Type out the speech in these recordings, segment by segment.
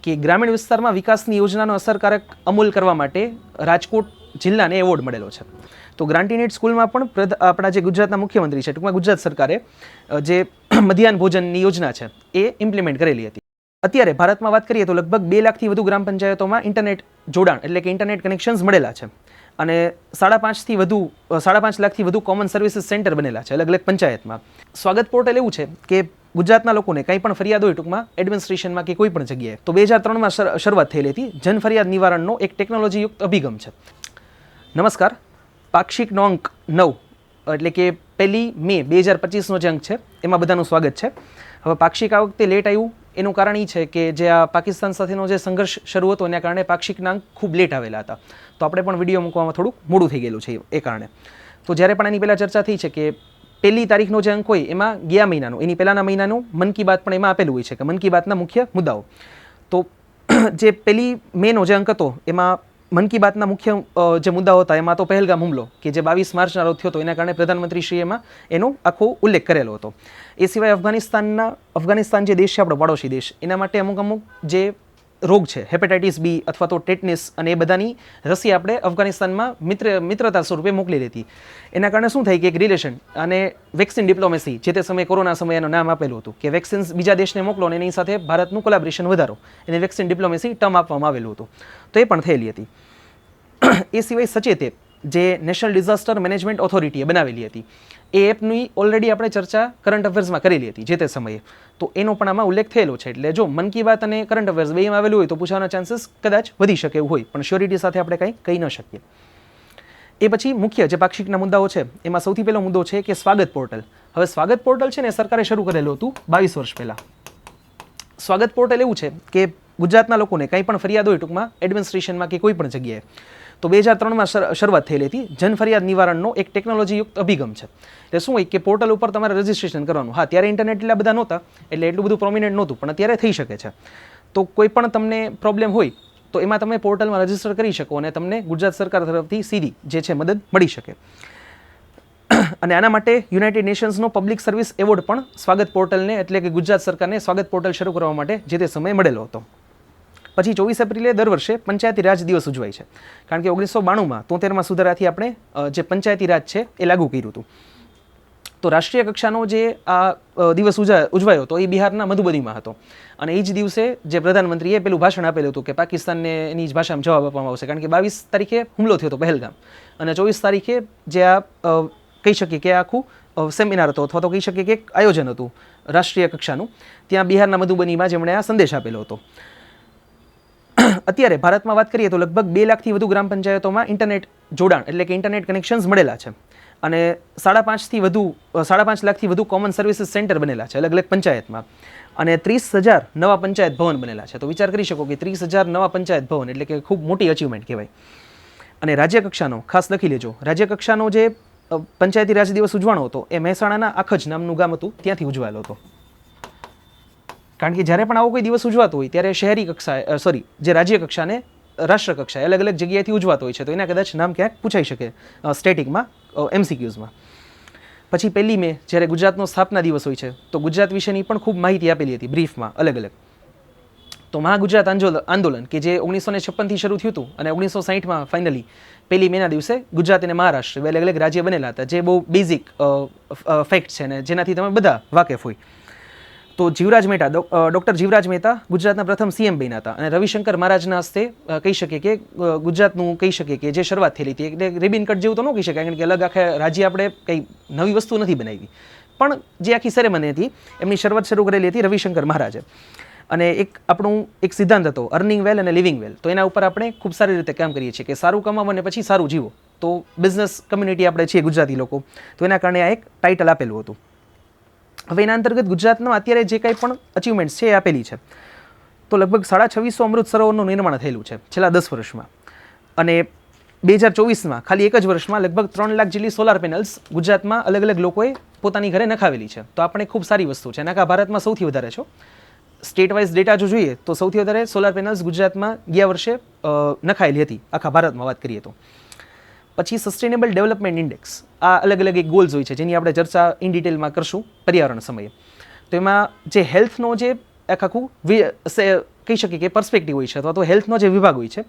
કે ગ્રામીણ વિસ્તારમાં વિકાસની યોજનાનો અસરકારક અમલ કરવા માટે રાજકોટ જિલ્લાને એવોર્ડ મળેલો છે. તો ગ્રાન્ટીનેટ સ્કૂલમાં પણ આપણા જે ગુજરાતના મુખ્યમંત્રી છે, ટૂંકમાં ગુજરાત સરકારે જે મધ્યાહન ભોજનની યોજના છે એ ઇમ્પ્લિમેન્ટ કરેલી હતી. અત્યારે ભારતમાં વાત કરીએ તો લગભગ 2 લાખથી વધુ ગ્રામ પંચાયતોમાં ઇન્ટરનેટ જોડાણ એટલે કે ઇન્ટરનેટ કનેક્શન્સ મળેલા છે અને 5.5 લાખથી વધુ કોમન સર્વિસીસ સેન્ટર બનેલા છે અલગ અલગ પંચાયતમાં. સ્વાગત પોર્ટલ એવું છે કે ગુજરાતના લોકોને કંઈ પણ ફરિયાદ હોય ટૂંકમાં એડમિનિસ્ટ્રેશનમાં કે કોઈ પણ જગ્યાએ તો 2003માં શરૂઆત થયેલી હતી. જન ફરિયાદ નિવારણનો એક ટેકનોલોજીયુક્ત અભિગમ છે. નમસ્કાર. પાક્ષિકનો અંક 9 એટલે કે 1 મે 2025નો જે અંક છે એમાં બધાનું સ્વાગત છે. હવે પાક્ષિક આ વખતે લેટ આવ્યું એનું કારણ એ છે કે જે આ પાકિસ્તાન સાથેનો જે સંઘર્ષ શરૂ હતો એના કારણે પાક્ષિકના અંક ખૂબ લેટ આવેલા હતા. તો આપણે પણ વિડીયો મૂકવામાં થોડુંક મોડું થઈ ગયેલું છે એ કારણે. તો જ્યારે પણ એની પહેલાં ચર્ચા થઈ છે કે 1લી તારીખનો જે અંક હોય એમાં ગયા મહિનાનો એની પહેલાંના મહિનાનું મન કી બાત પણ એમાં આપેલું હોય છે કે મન કી બાતના મુખ્ય મુદ્દાઓ. તો જે 1 મેનો જે અંક હતો એમાં મન કી બાતના મુખ્ય જે મુદ્દાઓ હતા એમાં તો પહેલગામ હુમલો કે જે 22 માર્ચના રોજ થયો હતો એના કારણે પ્રધાનમંત્રીશ્રીએ એમાં એનો આખો ઉલ્લેખ કરેલો હતો. એ સિવાય અફઘાનિસ્તાન જે દેશ છે આપણો પાડોશી દેશ એના માટે અમુક જે રોગ છે હેપેટાઇટિસ બી અથવા તો ટેટનેસ અને એ બધાની રસી આપણે અફઘાનિસ્તાનમાં મિત્રતા સ્વરૂપે મોકલી હતી. એના કારણે શું થાય કે એક રિલેશન અને વેક્સિન ડિપ્લોમેસી જે તે સમયે કોરોના સમયે એનું નામ આપેલું હતું કે વેક્સિન્સ બીજા દેશને મોકલો અને એની સાથે ભારતનું કોલાબરેશન વધારો એને વેક્સિન ડિપ્લોમેસી ટર્મ આપવામાં આવેલું હતું. તો એ પણ થયેલી હતી. એ સિવાય સચેત એપ જે નેશનલ ડિઝાસ્ટર મેનેજમેન્ટ ઓથોરિટીએ બનાવેલી હતી એ એપની ઓલરેડી આપણે ચર્ચા કરંટ અફેર્સમાં કરેલી હતી જે તે સમયે. તો એનો પણ આમાં ઉલ્લેખ થયેલો છે. એટલે જો મન કી બાત અને કરંટ અફેર્સ બેમાં આવેલું હોય તો પૂછવાના ચાન્સીસ કદાચ વધી શકે એવું હોય પણ શ્યોરિટી સાથે આપણે કંઈ કહી ન શકીએ. એ પછી મુખ્ય જે પાક્ષિકના મુદ્દાઓ છે એમાં સૌથી પહેલો મુદ્દો છે કે સ્વાગત પોર્ટલ. હવે સ્વાગત પોર્ટલ છે ને સરકારે શરૂ કરેલું હતું 22 વર્ષ પહેલાં. સ્વાગત પોર્ટલ એવું છે કે ગુજરાતના લોકોને કંઈ પણ ફરિયાદ હોય ટૂંકમાં એડમિનિસ્ટ્રેશનમાં કે કોઈ પણ જગ્યાએ તો 2003માં શરૂઆત થયેલી હતી. જન ફરિયાદ નિવારણનો એક ટેકનોલોજીયુક્ત અભિગમ છે. એટલે શું હોય કે પોર્ટલ ઉપર તમારે રજિસ્ટ્રેશન કરવાનું. હા, ત્યારે ઇન્ટરનેટ એટલા બધા નહોતા એટલે એટલું બધું પ્રોમિનન્ટ નહોતું પણ અત્યારે થઈ શકે છે. તો કોઈ પણ તમને પ્રોબ્લેમ હોય તો એમાં તમે પોર્ટલમાં રજિસ્ટર કરી શકો અને તમને ગુજરાત સરકાર તરફથી સીધી જે છે મદદ મળી શકે. અને આના માટે યુનાઇટેડ નેશન્સનો પબ્લિક સર્વિસ એવોર્ડ પણ સ્વાગત પોર્ટલને એટલે કે ગુજરાત સરકારને સ્વાગત પોર્ટલ શરૂ કરવા માટે જે તે સમયે મળેલો હતો. પછી 24 એપ્રિલે દર વર્ષે પંચાયતી રાજ દિવસ ઉજવાય છે કારણ કે 1992માં 73માં સુધારાથી આપણે જે પંચાયતી રાજ છે એ લાગુ કર્યું હતું. તો રાષ્ટ્રીય કક્ષાનો જે આ દિવસ ઉજવાયો હતો એ બિહારના મધુબનીમાં હતો અને એ જ દિવસે જે પ્રધાનમંત્રીએ પેલું ભાષણ આપેલું હતું કે પાકિસ્તાનને એની જ ભાષામાં જવાબ આપવામાં આવશે કારણ કે 22 તારીખે હુમલો થયો હતો પહેલગામ અને 24 તારીખે જે આ કહી શકીએ કે આખું સેમિનાર હતો અથવા તો કહી શકીએ કે એક આયોજન હતું રાષ્ટ્રીય કક્ષાનું ત્યાં બિહારના મધુબનીમાં જેમણે આ સંદેશ આપેલો હતો. અત્યારે ભારતમાં વાત કરીએ તો લગભગ 2 લાખથી વધુ ગ્રામ પંચાયતોમાં ઇન્ટરનેટ જોડાણ એટલે કે ઇન્ટરનેટ કનેક્શન્સ મળેલા છે અને 5.5 લાખથી વધુ કોમન સર્વિસીસ સેન્ટર બનેલા છે અલગ અલગ પંચાયતમાં અને 30,000 નવા પંચાયત ભવન બનેલા છે. તો વિચાર કરી શકો કે 30,000 નવા પંચાયત ભવન એટલે કે ખૂબ મોટી અચીવમેન્ટ કહેવાય. અને રાજ્ય કક્ષાનો ખાસ લખી લેજો, રાજ્ય કક્ષાનો જે પંચાયતી રાજ દિવસ ઉજવાણો હતો એ મહેસાણાના આખજ નામનું ગામ હતું ત્યાંથી ઉજવાયેલો હતો. કારણ કે જ્યારે પણ આવો કોઈ દિવસ ઉજવાતો હોય ત્યારે શહેરી કક્ષાએ જે રાજ્ય કક્ષાને રાષ્ટ્ર કક્ષાએ અલગ અલગ જગ્યાએથી ઉજવાતો હોય છે તો એના કદાચ નામ ક્યાંક પૂછાઈ શકે સ્ટેટિકમાં MCQsમાં. પછી 1 મે જ્યારે ગુજરાતનો સ્થાપના દિવસ હોય છે તો ગુજરાત વિશેની પણ ખૂબ માહિતી આપેલી હતી બ્રીફમાં અલગ અલગ. તો મહાગુજરાત આંદોલન કે જે 1956થી શરૂ થયું હતું અને 1960માં ફાઇનલી 1 મેના દિવસે ગુજરાત અને મહારાષ્ટ્ર બે અલગ અલગ રાજ્ય બનેલા હતા જે બહુ બેઝિક ફેક્ટ છે ને જેનાથી તમે બધા વાકેફ હોય. તો ડૉક્ટર જીવરાજ મહેતા ગુજરાતના પ્રથમ CM બન્યા હતા અને રવિશંકર મહારાજના હસ્તે કહી શકીએ કે ગુજરાતનું કહી શકીએ કે જે શરૂઆત થયેલી હતી એટલે રિબિન કટ જેવું તો ન કહી શકાય કારણ કે અલગ આખા રાજ્ય આપણે કંઈ નવી વસ્તુ નથી બનાવી પણ જે આખી સેરેમની હતી એમની શરૂઆત શરૂ કરેલી હતી રવિશંકર મહારાજે. અને આપણું એક સિદ્ધાંત હતો અર્નિંગ વેલ અને લિવિંગ વેલ. તો એના ઉપર આપણે ખૂબ સારી રીતે કામ કરીએ છીએ કે સારું કમાવો અને પછી સારું જીવો. તો બિઝનેસ કમ્યુનિટી આપણે છીએ ગુજરાતી લોકો તો એના કારણે આ એક ટાઇટલ આપેલું હતું. હવે એના અંતર્ગત ગુજરાતનો અત્યારે જે કંઈ પણ અચીવમેન્ટ્સ છે એ આપેલી છે. તો લગભગ 2650 અમૃત સરોવરનું નિર્માણ થયેલું છે છેલ્લા 10 વર્ષમાં અને 2024માં ખાલી એક જ વર્ષમાં લગભગ 3 લાખ જેટલી સોલાર પેનલ્સ ગુજરાતમાં અલગ અલગ લોકોએ પોતાની ઘરે નખાવેલી છે. તો આપણે ખૂબ સારી વસ્તુ છે. નાકા ભારતમાં સૌથી વધારે છે. સ્ટેટ વાઇઝ ડેટા જો જોઈએ તો સૌથી વધારે સોલાર પેનલ્સ ગુજરાતમાં ગયા વર્ષે નખાયેલી હતી આખા ભારતમાં વાત કરીએ તો. પછી સસ્ટેનેબલ ડેવલપમેન્ટ ઇન્ડેક્સ આ અલગ અલગ એક ગોલ્સ હોય છે જેની આપણે ચર્ચા ઇન ડિટેલમાં કરશું પર્યાવરણ સમયે. તો એમાં જે હેલ્થનો જે આખું કહી શકીએ કે પર્સપેક્ટિવ હોય છે અથવા તો હેલ્થનો જે વિભાગ હોય છે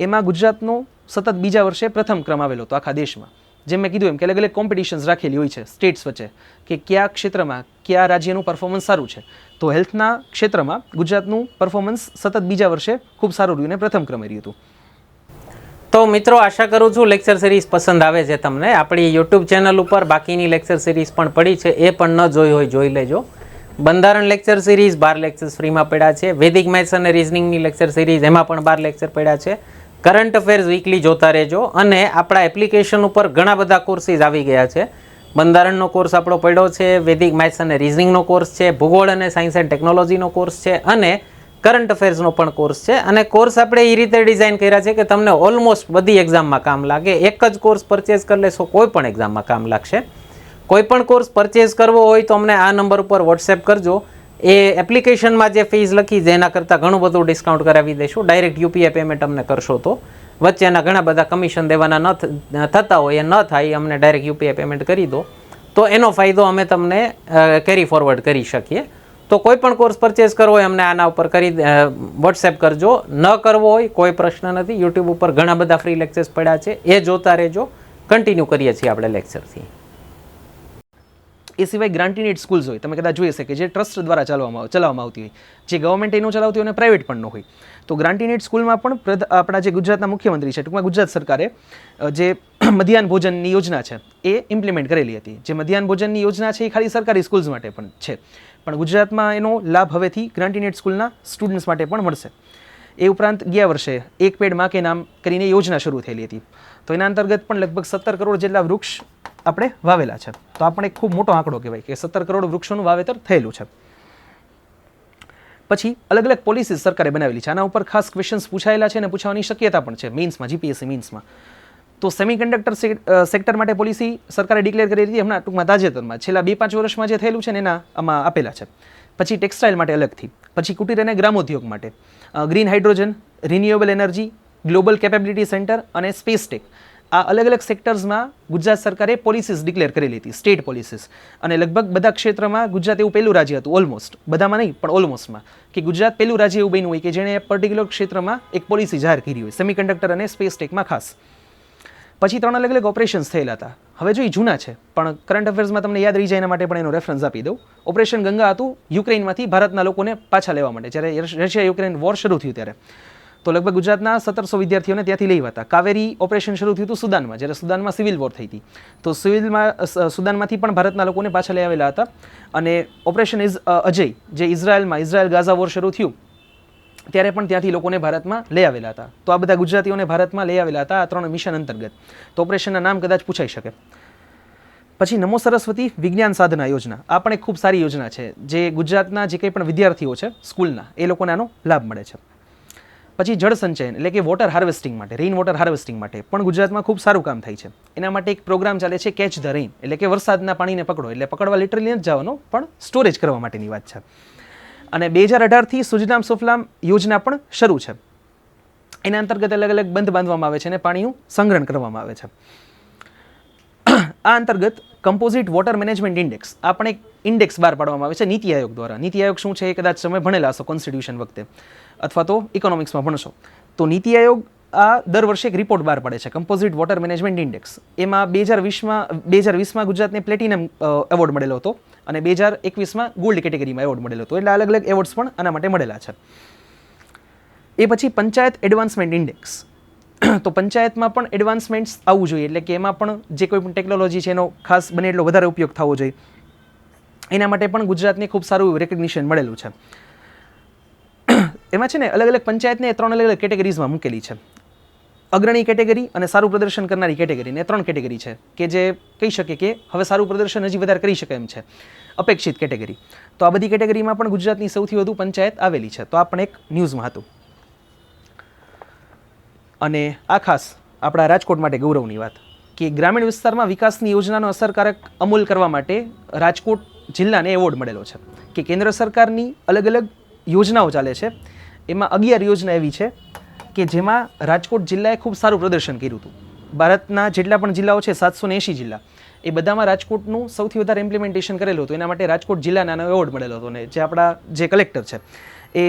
એમાં ગુજરાતનો સતત બીજા વર્ષે પ્રથમ ક્રમ આવેલો હતો આખા દેશમાં. જેમ મેં કીધું એમ કે અલગ અલગ કોમ્પિટિશન્સ રાખેલી હોય છે સ્ટેટ્સ વચ્ચે કે કયા ક્ષેત્રમાં કયા રાજ્યનું પરફોર્મન્સ સારું છે. તો હેલ્થના ક્ષેત્રમાં ગુજરાતનું પરફોર્મન્સ સતત બીજા વર્ષે ખૂબ સારું રહ્યું અને પ્રથમ ક્રમે રહ્યું હતું. તો મિત્રો, આશા કરું છું લેક્ચર સિરીઝ પસંદ આવે છે તમને. આપણી યુટ્યુબ ચેનલ ઉપર બાકીની લેક્ચર સિરીઝ પણ પડી છે, એ પણ ન જોઈ હોય જોઈ લેજો. બંધારણ લેક્ચર સિરીઝ 12 લેક્ચર્સ ફ્રીમાં પડ્યા છે. વૈદિક મેથ્સ અને રિઝનિંગની લેક્ચર સિરીઝ એમાં પણ 12 લેક્ચર પડ્યા છે. કરંટ અફેર્સ વીકલી જોતા રહેજો. અને આપણા એપ્લિકેશન ઉપર ઘણા બધા કોર્સીસ આવી ગયા છે. બંધારણનો કોર્સ આપણો પડ્યો છે, વૈદિક મેથ્સ અને રિઝનિંગનો કોર્સ છે, ભૂગોળ અને સાયન્સ એન્ડ ટેકનોલોજીનો કોર્સ છે, અને કરંટ અફેર્સનો પણ કોર્સ છે. અને કોર્સ આપણે એ રીતે ડિઝાઇન કર્યા છે કે તમને ઓલમોસ્ટ બધી એક્ઝામમાં કામ લાગે. એક જ કોર્સ પરચેઝ કરી લેશો કોઈ પણ એક્ઝામમાં કામ લાગશે. કોઈ પણ કોર્સ પરચેઝ કરવો હોય તો અમને આ નંબર ઉપર વોટ્સએપ કરજો. એ એપ્લિકેશનમાં જે ફીસ લખી છે એના કરતાં ઘણું બધું ડિસ્કાઉન્ટ કરાવી દઈશું. ડાયરેક્ટ યુપીઆઈ પેમેન્ટ અમને કરશો તો. વચ્ચેના ઘણા બધા કમિશન દેવાના ન થતા હોય, એ ન થાય, અમને ડાયરેક્ટ યુપીઆઈ પેમેન્ટ કરી દો તો એનો ફાયદો અમે તમને કેરી ફોરવર્ડ કરી શકીએ. તો કોઈ પણ કોર્સ પરચેઝ કરવો હોય અમને આના ઉપર વોટ્સએપ કરજો. ન કરવો હોય કોઈ પ્રશ્ન નથી. યુટ્યુબ ઉપર ઘણા બધા ફ્રી લેક્ચર્સ પડ્યા છે, એ જોતા રહેજો. કન્ટિન્યુ કરીએ છીએ આપણે લેક્ચરથી. એ સિવાય ગ્રાન્ટીનેડ સ્કૂલ્સ હોય, તમે કદાચ જોઈ હશે કે જે ટ્રસ્ટ દ્વારા ચલાવવામાં આવતી હોય, જે ગવર્મેન્ટ એનું ચલાવતી હોય અને પ્રાઇવેટ પણ ન હોય. તો ગ્રાન્ટીનેડ સ્કૂલમાં પણ આપણા જે ગુજરાતના મુખ્યમંત્રી છે, ટૂંકમાં ગુજરાત સરકારે જે મધ્યાહન ભોજનની યોજના છે એ ઇમ્પ્લિમેન્ટ કરેલી હતી. જે મધ્યાહન ભોજનની યોજના છે એ ખાલી સરકારી સ્કૂલ્સ માટે પણ છે, પણ ગુજરાતમાં એનો લાભ હવેથી ગ્રાન્ટીનેડ સ્કૂલના સ્ટુડન્ટ્સ માટે પણ મળશે. એ ઉપરાંત ગયા વર્ષે એક પેડ માં કે નામ કરીને યોજના શરૂ થયેલી હતી. તો એના અંતર્ગત પણ લગભગ 17 કરોડ જેટલા વૃક્ષ આપણે વાવેલા છે. તો આ પણ એક ખૂબ મોટો આંકડો કહેવાય કે 17 કરોડ વૃક્ષોનું વાવેતર થયેલું છે. પછી અલગ અલગ પોલિસીસ સરકારે બનાવેલી છે. આના ઉપર ખાસ ક્વેશ્ચન્સ પૂછાયેલા છે અને પૂછવાની શક્યતા પણ છે મેઇન્સમાં, જીપીએસસી મેઇન્સમાં. તો સેમિકન્ડક્ટર સેક્ટર માટે પોલિસી સરકારે ડિક્લેર કરી હતી હમણાં ટૂંકમાં તાજેતરમાં, છેલ્લા 2-5 વર્ષમાં જે થયેલું છે ને એના આમાં આપેલા છે. પછી ટેક્સટાઇલ માટે અલગથી, પછી કુટીર અને ગ્રામોદ્યોગ માટે, green hydrogen, renewable energy, global capability centre અને સ્પેસ ટેક, આ અલગ અલગ સેક્ટર્સમાં ગુજરાત સરકારે પોલિસીસ ડિક્લેર કરેલી હતી, સ્ટેટ પોલિસીસ. અને લગભગ બધા ક્ષેત્રમાં ગુજરાત એવું પહેલું રાજ્ય હતું, ઓલમોસ્ટ, બધામાં નહીં પણ ઓલમોસ્ટમાં, કે ગુજરાત પહેલું રાજ્ય એવું બન્યું હોય કે જેણે પર્ટિક્યુલર ક્ષેત્રમાં એક પોલિસી જાહેર કરી હોય, સેમિકન્ડક્ટર અને સ્પેસ ટેકમાં ખાસ. પછી 3 અલગ અલગ ઓપરેશન્સ થયેલા હતા. હવે જો એ જૂના છે પણ કરંટ અફેર્સમાં તમને યાદ રહી જાય એના માટે પણ એનો રેફરન્સ આપી દઉં. ઓપરેશન ગંગા હતું યુક્રેનમાંથી ભારતના લોકોને પાછા લેવા માટે, જ્યારે રશિયા યુક્રેન વોર શરૂ થયું ત્યારે. તો લગભગ ગુજરાતના 1700 વિદ્યાર્થીઓને ત્યાંથી લઈ હતા. કાવેરી ઓપરેશન શરૂ થયું હતું સુદાનમાં, જ્યારે સુદાનમાં સિવિલ વોર થઈ હતી. તો સુદાનમાંથી પણ ભારતના લોકોને પાછા લઈ આવેલા હતા. અને ઓપરેશન અજય, જે ઇઝરાયલ ગાઝા વોર શરૂ થયું ત્યારે પણ ત્યાંથી લોકોને ભારતમાં લઈ આવેલા હતા. તો આ બધા ગુજરાતીઓને ભારતમાં લઈ આવેલા હતા આ 3 મિશન અંતર્ગત. તો ઓપરેશનના નામ કદાચ પૂછાઈ શકે. પછી નમો સરસ્વતી વિજ્ઞાન સાધના યોજના, આ પણ એક ખૂબ સારી યોજના છે, જે ગુજરાતના જે કંઈ પણ વિદ્યાર્થીઓ છે સ્કૂલના, એ લોકોને આનો લાભ મળે છે. પછી જળ સંચયન એટલે કે વોટર હાર્વેસ્ટિંગ માટે, રેઇન વોટર હાર્વેસ્ટિંગ માટે પણ ગુજરાતમાં ખૂબ સારું કામ થાય છે. એના માટે એક પ્રોગ્રામ ચાલે છે કેચ ધ રેઇન, એટલે કે વરસાદના પાણીને પકડો. એટલે પકડવા લિટરલી નથી જવાનો, પણ સ્ટોરેજ કરવા માટેની વાત છે. અને 2018થી સુજલામ સુફલામ યોજના પણ શરૂ છે. એના અંતર્ગત અલગ અલગ બંધ બાંધવામાં આવે છે અને પાણીનું સંગ્રહણ કરવામાં આવે છે. આ અંતર્ગત કમ્પોઝિટ વોટર મેનેજમેન્ટ ઇન્ડેક્સ, આ પણ એક ઇન્ડેક્સ બહાર પાડવામાં આવે છે નીતિ આયોગ દ્વારા. નીતિ આયોગ શું છે એ કદાચ તમે ભણેલા હશો કોન્સ્ટિટ્યુશન વખતે, અથવા તો ઇકોનોમિક્સમાં ભણશો. તો નીતિ આયોગ આ દર વર્ષે એક રિપોર્ટ બહાર પાડે છે, કમ્પોઝિટ વોટર મેનેજમેન્ટ ઇન્ડેક્સ. એમાં 2020માં ગુજરાતને પ્લેટિનમ એવોર્ડ મળેલો હતો અને 2021માં ગોલ્ડ કેટેગરીમાં એવોર્ડ મળેલો હતો. એટલે અલગ અલગ એવોર્ડ્સ પણ આના માટે મળેલા છે. એ પછી પંચાયત એડવાન્સમેન્ટ ઇન્ડેક્સ. તો પંચાયતમાં પણ એડવાન્સમેન્ટ્સ આવવું જોઈએ, એટલે કે એમાં પણ જે કોઈ પણ ટેકનોલોજી છે એનો ખાસ બને એટલો વધારે ઉપયોગ થવો જોઈએ. એના માટે પણ ગુજરાતને ખૂબ સારું રેકગ્નિશન મળેલું છે. એમાં છે ને અલગ અલગ પંચાયતને 3 અલગ અલગ કેટેગરીઝમાં મૂકેલી છે. અગ્રણી કેટેગરી અને સારું પ્રદર્શન કરનારી કેટેગરીને 3 કેટેગરી છે કે જે કહી શકે કે હવે સારું પ્રદર્શન હજી વધારે કરી શકે એમ છે, અપેક્ષિત કેટેગરી. તો આ બધી કેટેગરીમાં પણ ગુજરાતની સૌથી વધુ પંચાયત આવેલી છે. તો આ પણ એક ન્યૂઝમાં હતું. અને આ ખાસ આપણા રાજકોટ માટે ગૌરવની વાત કે ગ્રામીણ વિસ્તારમાં વિકાસની યોજનાનો અસરકારક અમલ કરવા માટે રાજકોટ જિલ્લાને એવોર્ડ મળેલો છે. કે કેન્દ્ર સરકારની અલગ અલગ યોજનાઓ ચાલે છે, એમાં 11 યોજના એવી છે કે જેમાં રાજકોટ જિલ્લાએ ખૂબ સારું પ્રદર્શન કર્યું હતું. ભારતના જેટલા પણ જિલ્લાઓ છે 780 જિલ્લા, એ બધામાં રાજકોટનું સૌથી વધારે ઇમ્પ્લિમેન્ટેશન કરેલું હતું. એના માટે રાજકોટ જિલ્લાને આનો એવોર્ડ મળેલો હતો. ને જે આપણા જે કલેક્ટર છે એ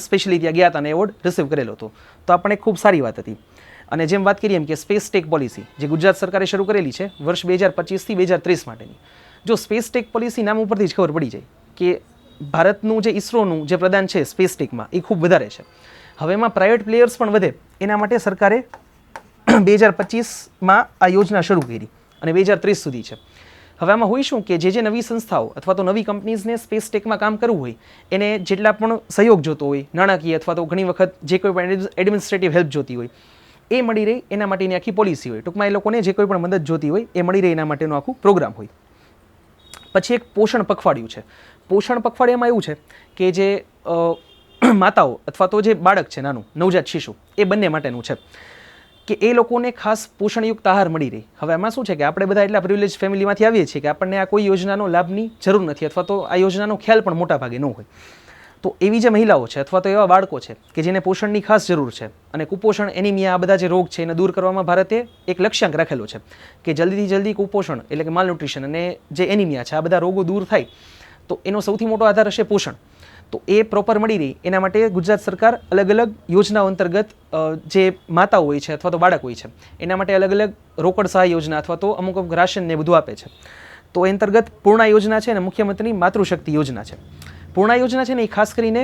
સ્પેશિયલી ત્યાં ગયા હતા અને એવોર્ડ રિસીવ કરેલો હતો. તો આ પણ એક ખૂબ સારી વાત હતી. અને જેમ વાત કરીએ એમ કે સ્પેસ ટેક પોલિસી જે ગુજરાત સરકારે શરૂ કરેલી છે વર્ષ 2025થી 2030 માટેની. જો સ્પેસ ટેક પોલિસી નામ ઉપરથી જ ખબર પડી જાય કે ભારતનું જે ઇસરોનું જે પ્રદાન છે સ્પેસ ટેકમાં એ ખૂબ વધારે છે. હવે એમાં પ્રાઇવેટ પ્લેયર્સ પણ વધે એના માટે સરકારે 2025માં આ યોજના શરૂ કરી અને 2030 સુધી છે. હવે આમાં હોય શું કે જે નવી સંસ્થાઓ અથવા તો નવી કંપનીઝને સ્પેસ ટેકમાં કામ કરવું હોય એને જેટલા પણ સહયોગ જોતો હોય નાણાકીય અથવા તો ઘણી વખત જે કોઈ પણ એડમિનિસ્ટ્રેટિવ હેલ્પ જોતી હોય એ મળી રહે એના માટેની આખી પોલિસી હોય. ટૂંકમાં એ લોકોને જે કોઈ પણ મદદ જોતી હોય એ મળી રહે એના માટેનું આખું પ્રોગ્રામ હોય. પછી એક પોષણ પખવાડિયું છે. પોષણ પખવાડિયામાં એવું છે કે જે માતાઓ અથવા તો જે બાળક છે નાનું નવજાત શિશુ એ બંને માટેનું છે કે એ લોકોને ખાસ પોષણયુક્ત આહાર મળી રહે. હવે આમાં શું છે કે આપણે બધા એટલા પ્રિવિલેજ ફેમિલીમાંથી આવીએ છીએ કે આપણને આ કોઈ યોજનાનો લાભની જરૂર નથી અથવા તો આ યોજનાનો ખ્યાલ પણ મોટા ભાગે ન હોય. તો એવી જે મહિલાઓ છે અથવા તો એવા બાળકો છે કે જેને પોષણની ખાસ જરૂર છે અને કુપોષણ એનિમિયા આ બધા જે રોગ છે એને દૂર કરવામાં ભારતે એક લક્ષ્યાંક રાખેલો છે કે જલ્દીથી જલ્દી કુપોષણ એટલે કે માલન્યુટ્રિશન અને જે એનિમિયા છે આ બધા રોગો દૂર થાય તો એનો સૌથી મોટો આધાર હશે પોષણ. તો એ પ્રોપર મળી રહી એના માટે ગુજરાત સરકાર અલગ અલગ યોજનાઓ અંતર્ગત જે માતાઓ હોય છે અથવા તો બાળક હોય છે એના માટે અલગ અલગ રોકડ સહાય યોજના અથવા તો અમુક અમુક રાશન ને બધું આપે છે. તો એ અંતર્ગત પૂર્ણા યોજના છે અને મુખ્યમંત્રી માતૃશક્તિ યોજના છે. પૂર્ણા યોજના છે ને એ ખાસ કરીને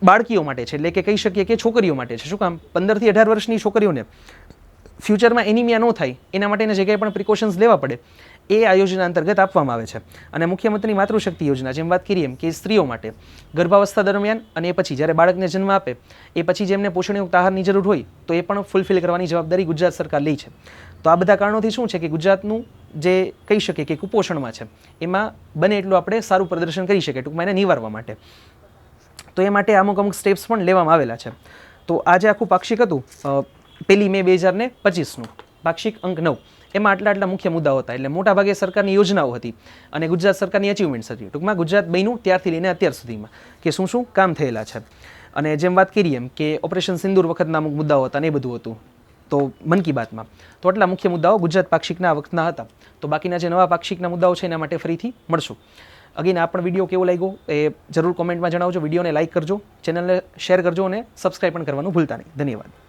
બાળકીઓ માટે છે એટલે કે કહી શકીએ કે છોકરીઓ માટે છે. શું કામ 15 થી 18 વર્ષની છોકરીઓને ફ્યુચરમાં એનિમિયા ન થાય એના માટેના જે કંઈ પણ પ્રિકોશન્સ લેવા પડે એ આ યોજના અંતર્ગત આપવામાં આવે છે. અને મુખ્યમંત્રી માતૃશક્તિ યોજના જેમ વાત કરીએ એમ કે સ્ત્રીઓ માટે ગર્ભાવસ્થા દરમિયાન અને એ પછી જ્યારે બાળકને જન્મ આપે એ પછી જેમને પોષણયુક્ત આહારની જરૂર હોય તો એ પણ ફૂલફિલ કરવાની જવાબદારી ગુજરાત સરકાર લે છે. તો આ બધા કારણોથી શું છે કે ગુજરાતનું જે કહી શકીએ કે કુપોષણમાં છે એમાં બને એટલું આપણે સારું પ્રદર્શન કરી શકીએ ટૂંકમાં એને નિવારવા માટે. તો એ માટે અમુક અમુક સ્ટેપ્સ પણ લેવામાં આવેલા છે. તો આ જે આખું પાક્ષિક હતું 1 મે 2025નું પાક્ષિક અંક 9 એમાં આટલા મુખ્ય મુદ્દાઓ હતા. એટલે મોટાભાગે સરકારની યોજનાઓ હતી અને ગુજરાત સરકારની અચીવમેન્ટ્સ હતી. ટૂંકમાં ગુજરાત બન્યું ત્યારથી લઈને અત્યાર સુધીમાં કે શું શું કામ થયેલા છે. અને જેમ વાત કરીએ એમ કે ઓપરેશન સિંદૂર વખતના અમુક મુદ્દાઓ હતા ને એ બધું હતું તો મન કી બાતમાં. તો આટલા મુખ્ય મુદ્દાઓ ગુજરાત પાક્ષિકના આ વખતના હતા. તો બાકીના જે નવા પાક્ષિકના મુદ્દાઓ છે એના માટે ફરીથી મળશું. અગેન આ પણ વિડીયો કેવો લાગ્યો એ જરૂર કોમેન્ટમાં જણાવજો. વિડીયોને લાઇક કરજો, ચેનલને શેર કરજો અને સબસ્ક્રાઈબ પણ કરવાનું ભૂલતા નહીં. ધન્યવાદ.